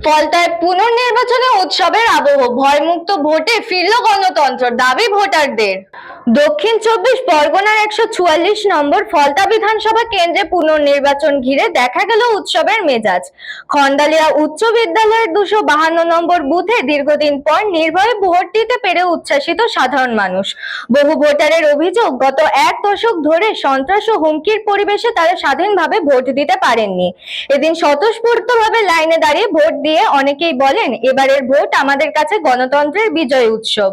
ফলতায় পুনর্নির্বাচনে উৎসবের আবহ, ভয়মুক্ত ভোটে ফিরল গণতন্ত্র, দাবি ভোটারদের। দক্ষিণ 24 পরগনার 144 নম্বর ফলতা বিধানসভা কেন্দ্রে পুনর্নির্বাচন ঘিরে দেখা গেল উৎসবের মেজাজ। খন্ডালিয়া উচ্চ বিদ্যালয়ের 252 নম্বর বুথে দীর্ঘদিন পর নির্ভয়ে ভোট দিতে পেরে উচ্ছ্বাসিত সাধারণ মানুষ। বহু ভোটারের অভিযোগ, গত 1 দশক ধরে সন্ত্রাস ও হুমকির পরিবেশে তারা স্বাধীনভাবে ভোট দিতে পারেননি। এদিন স্বতঃস্ফূর্তভাবে লাইনে দাঁড়িয়ে ভোট দিয়ে অনেকেই বলেন, এবারের ভোট আমাদের কাছে গণতন্ত্রের বিজয় উৎসব।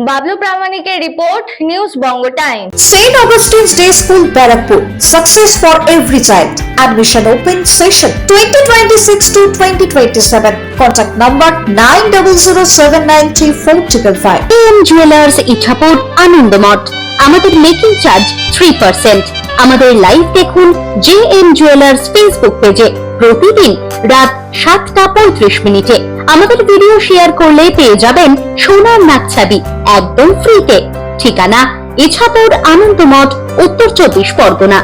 Bablu প্রামাণিকের report, news Banga time. St. Augustine's Day School, Barakpur. Success for every child. Admission open session 2026 to 2027. Contact number 9007934555. AM Jewelers Ichapur, Anandamath. আমাদের মেকিং চার্জ 3%। আমাদের লাইভ দেখুন JM Jewelers ফেসবুক পেজে প্রতিদিন রাত 7:35 আমাদের ভিডিও শেয়ার করলে পেয়ে যাবেন সোনার নাকছাবি একদম ফ্রিতে। ঠিকানা ইছাপুর, আনন্দমঠ, উত্তর 24 পরগনা।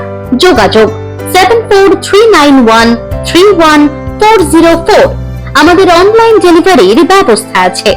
যোগাযোগ 7439131404। আমাদের অনলাইন ডেলিভারির ব্যবস্থা আছে।